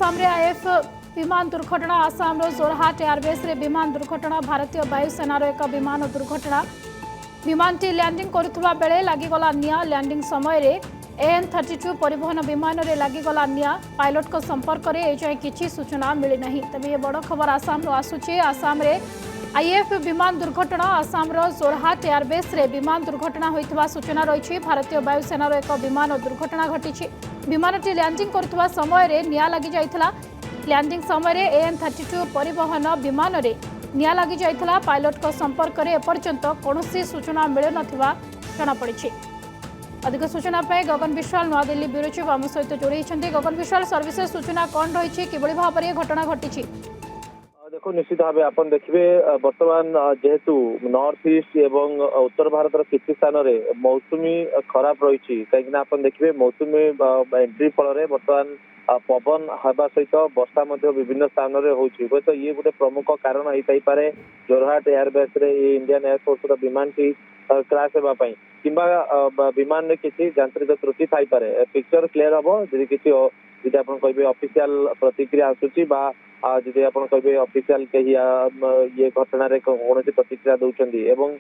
आसाम रे आईएफ विमान दुर्घटना आसाम जोरहाट एयरबेस रे विमान दुर्घटना भारतीय वायुसेनार एक विमान दुर्घटना विमानटी लैंडिंग करुवा बेले लागिगला निया लैंडिंग समय रे AN-32 परिवहन विमान रे लागिगला निया पायलट को संपर्क रे एजाय किछि सूचना मिली नहीं। तबे ये बड़ खबर आसाम रो आसुचे। आसाम रे आईएफ विमान दुर्घटना आसाम रो जोरहाट एयरबेस रे विमान दुर्घटना होइतबा सूचना रही। भारतीय वायुसेनार एक विमान दुर्घटना घटी विमानटी लैंडिंग करुवा समय रे निया लागि जाइथला लैंडिंग समय रे AN-32 परिवहन विमान रे निया लागि जाइथला पायलट को संपर्क रे एपर्यंत कौनसी सूचना मिल नथिबा जଣା पड़िछि। अधिक सूचना पाए गगन विश्वाल नवा दिल्ली ब्यूरो चीफ आम सहित जोड़ी गगन विश्वाल सर्विसेज सूचना कौन रही किभली भाव में घटना घटी देखो निश्चित भाव आप देखिए बर्तमान जेहेतु नॉर्थ ईस्ट एवं उत्तर भारत किसी स्थान में मौसुमी खराब रही कहीं आप देखिए मौसुमी एंट्री फल बर्तमान पवन हवा सहित वर्षा विभिन्न स्थान में हो तो ये गोटे प्रमुख कारण होता पारे जोरहाट एयरबेस रे इंडियन एयरफोर्स विमान की क्राश होगापाई किंबा विमान में किसी यांत्रिक त्रुटि थाई पारे पिक्चर क्लियर हम जी किसी जी आप कहे ऑफिशियल प्रतिक्रिया आसूची जी आप कहे ऑफिशियल कहीं ये घटना कौन प्रतिक्रिया दौरान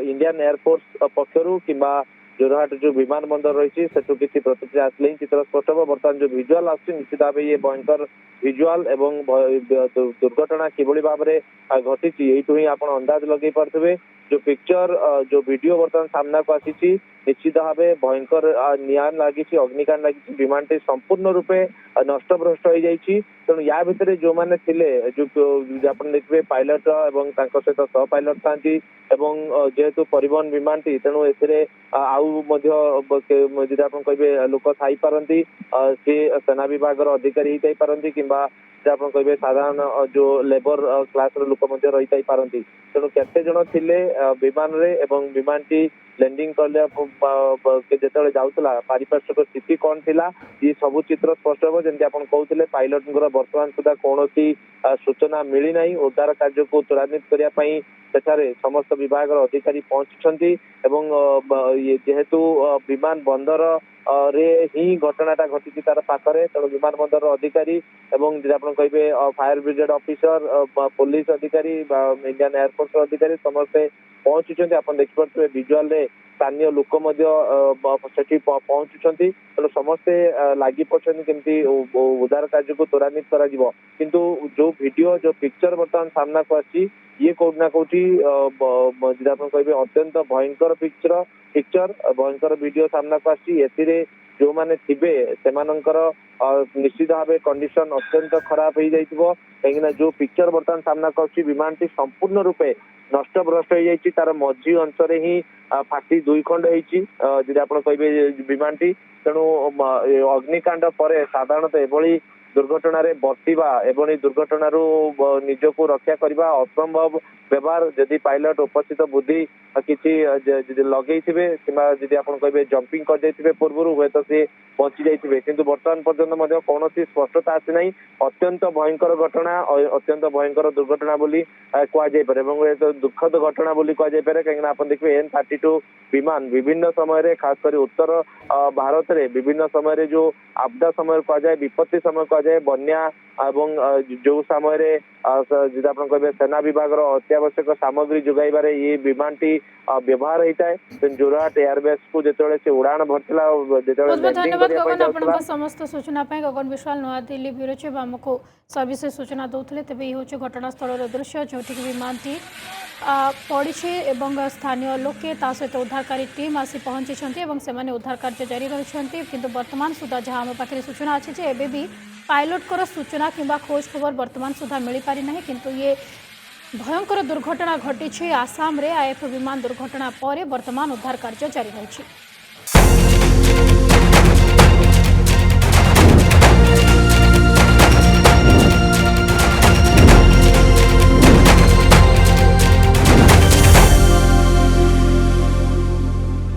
इंडियन एयरफोर्स पक्षर किंबा जोरहाट जो विमान बंदर रही किसी प्रतिक्रिया आसले चित्र स्पष्ट हम बर्तमान जो भिजुआल निश्चित भाव ये भयंकर भिजुआल एवं दुर्घटना किभली भाव में घटी यू ही आप अंदाज लगे पारे जो पिक्चर जो वीडियो बर्तमान सामना को आसी निश्चित भाव भयंकर निया लगी अग्निकांड लगी विमान टी संपूर्ण रूपे नष्टभ्रष्ट हो जाइए तेणु या भितर जो मैंने थिले जो आप देखिए पायलट एवं सहित सह पायलट था जेहेतु परिवहन विमान टी तेणु आउ कहे लोक थी पारती सी सेना विभाग अधिकारी हो पारती कि आप कहे साधारण जो लेबर क्लास लोक रही पारती तेणु केते जन थिले विमान रे एवं विमान टी लैंडिंग जो जाऊला पारिपार्श्विक स्थिति कौन थिला ये सब चित्र स्पष्ट हम जमी आप कहते पायलट बर्तमान सुधा कौन सूचना मिली ना उद्धार कार्य को त्वरान्वित करने सेठारे समस्त विभाग अधिकारी पहुंची जेहेतु विमान बंदर रे ही घटनाटा घटी तार पाखरे तेणु विमान बंदर अधिकारी एवं आप कहे फायर ब्रिगेड ऑफिसर पुलिस अधिकारी इंडियन एयरफोर्स अधिकारी समस्ते पहुंचुंट आप देखिपे विजुआल स्थानीय लोक पहुंचुंट तेणु समस्ते लगी पड़ते उद्धार कार्य को त्वरान्वित किंतु जो वीडियो जो पिक्चर बर्तमान सामना को आसी ये कौटना कौटी आप कहे अत्यंत भयंकर पिक्चर भयंकर वीडियो सामना को आसी जो माने थिबे सेमानंकर निश्चित भाव कंडीशन अत्यंत खराब हो जाइथिबो कहीं जो पिक्चर बर्तमान सामना को विमान टी संपूर्ण रूपे नष्टभ्रष्ट हो जाइए तार मझी अंश ही फाटी दुई खंड होती आप कहे विमान टी तेणु अग्निकांड पर साधारणतः एभली दुर्घटना बर्तिबा एवं दुर्घटना निजको रक्षा करने असंभव व्यवहार जदि पायलट उपस्थित बुद्धि किसी लगे कि आप कहे जंपिंग कर पूर्व हे तो सी बची जाइए किंतु बर्तमान पर्यंत कौन स्पष्टता आसी ना अत्यंत भयंकर घटना अत्यंत भयंकर दुर्घटना बोली कहुए तो दुखद घटना बोली कहुए कहीं आप देखिए AN-32 विमान विभिन्न समय खासकर उत्तर भारत में विभिन्न समय जो आपदा समय कहुए विपत्ति समय कहुए बन्या एवं जो समय आप कहे सेना विभाग अत्यावश्यक सामग्री जोगाइबार ये विमान टी व्यवहार होता है जोरहाट एयरबेस को जो उड़ान भरता धन्यवाद समस्त सूचना गगन विश्वाल नवा दिल्ली ब्यूरो चीफ आमको सर्विसेज सूचना दौले तेज ये घटनास्थल दृश्य जो विमान टी पड़ी स्थानीय लोके सहित उद्धारकारी टीम आसी पहुंची से उद्धार कार्य जारी रही किंतु वर्तमान सुधा जहाँ आम पाखे सूचना अच्छी एवं भी पायलट को सूचना किंबा खोज खबर वर्तमान सुधा मिल पारि ना किंतु ये भयंकर दुर्घटना घटी आसाम रे आईएफ विमान दुर्घटना पर वर्तमान उद्धार कार्य जारी रही।